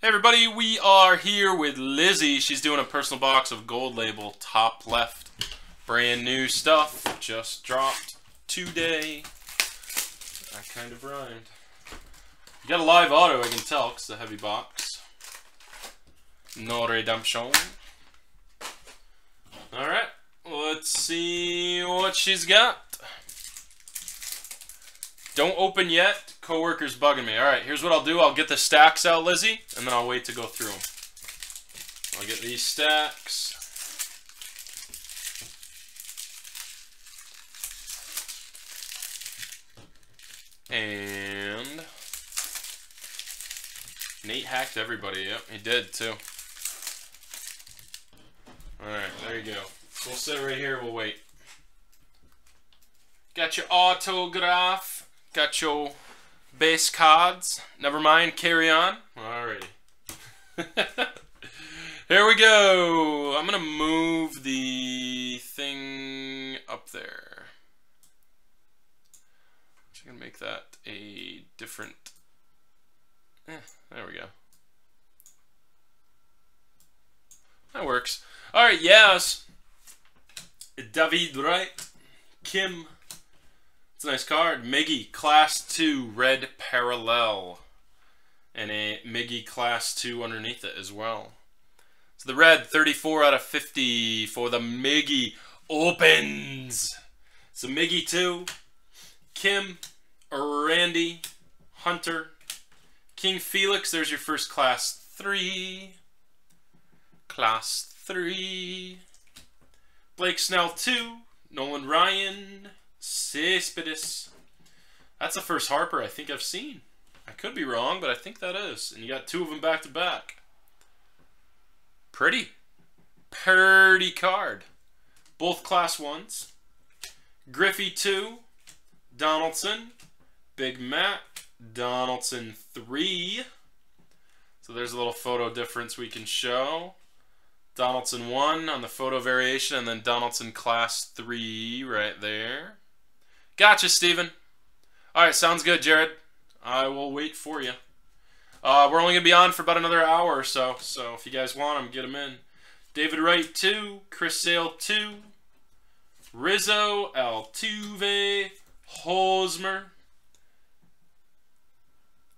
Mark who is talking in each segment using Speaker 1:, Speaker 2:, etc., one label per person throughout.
Speaker 1: Hey everybody, we are here with Lizzy. She's doing a personal box of Gold Label top left. Brand new stuff. Just dropped today. I kind of rhymed. You got a live auto, I can tell, because it's a heavy box. No redemption. Alright, let's see what she's got. Don't open yet. Coworker's bugging me. Alright, here's what I'll do. I'll get the stacks out, Lizzy, and then I'll wait to go through them. I'll get these stacks. And Nate hacked everybody. Yep, he did too. Alright, there you go. We'll sit right here, we'll wait. Got your autograph. Got your base cards. Never mind, carry on. Alrighty. Here we go. I'm going to move the thing up there. I'm going to make that a different... there we go. That works. Alright, yes. David Wright. Kim. It's a nice card. Miggy, Class 2, red parallel. And a Miggy Class 2 underneath it as well. So the red, 34 out of 50 for the Miggy opens. So Miggy 2, Kim, Randy, Hunter, King Felix, there's your first Class 3. Class 3. Blake Snell 2, Nolan Ryan, Cespedes. That's the first Harper I think I've seen. I could be wrong, but I think that is. And you got two of them back to back. Pretty. Pretty card. Both Class 1s. Griffey 2. Donaldson. Big Matt. Donaldson 3. So there's a little photo difference we can show. Donaldson 1 on the photo variation, and then Donaldson Class 3 right there. Gotcha, Steven. Alright, sounds good, Jared. I will wait for you. We're only going to be on for about another hour or so, so if you guys want them, get them in. David Wright 2, Chris Sale 2, Rizzo, Altuve, Hosmer.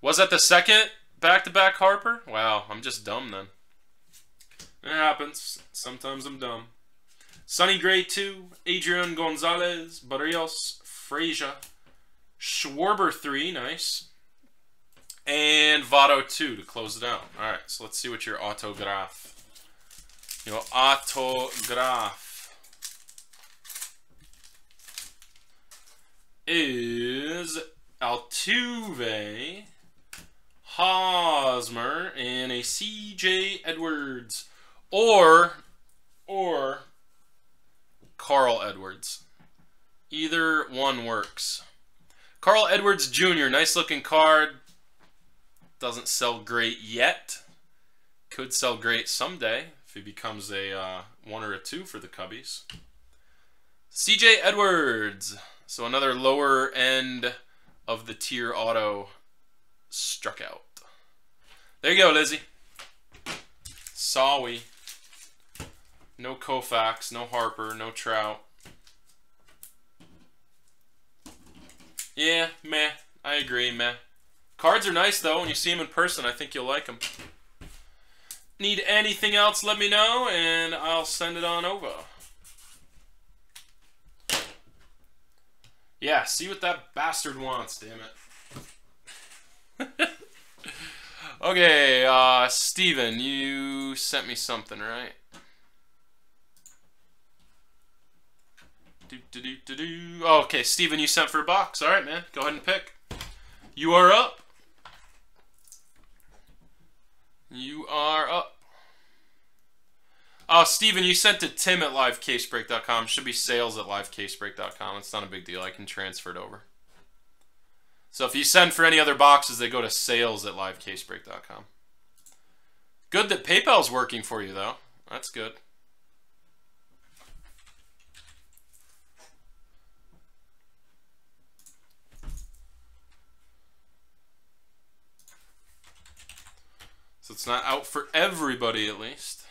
Speaker 1: Was that the second back-to-back Harper? Wow, I'm just dumb then. It happens. Sometimes I'm dumb. Sonny Gray 2, Adrian Gonzalez, Barrios, Frazier, Schwarber 3, nice. And Votto 2 to close it out. Alright, so let's see what your autograph. Your autograph is Altuve, Hosmer, and a CJ Edwards. Or Carl Edwards. Either one works. Carl Edwards Jr., nice looking card. Doesn't sell great yet. Could sell great someday if he becomes a 1 or a 2 for the Cubbies. CJ Edwards. So another lower end of the tier auto struck out. There you go, Lizzy. Sorry. No Koufax, no Harper, no Trout. Yeah, meh. I agree, meh. Cards are nice, though. When you see them in person, I think you'll like them. Need anything else, let me know, and I'll send it on over. Yeah, see what that bastard wants, damn it. Okay, Steven, you sent me something, right? Oh, okay, Steven, you sent for a box. All right, man. Go ahead and pick. You are up. You are up. Oh, Steven, you sent to Tim at livecasebreak.com. Should be sales at livecasebreak.com. It's not a big deal. I can transfer it over. So if you send for any other boxes, they go to sales at livecasebreak.com. Good that PayPal's working for you, though. That's good. So it's not out for everybody, at least.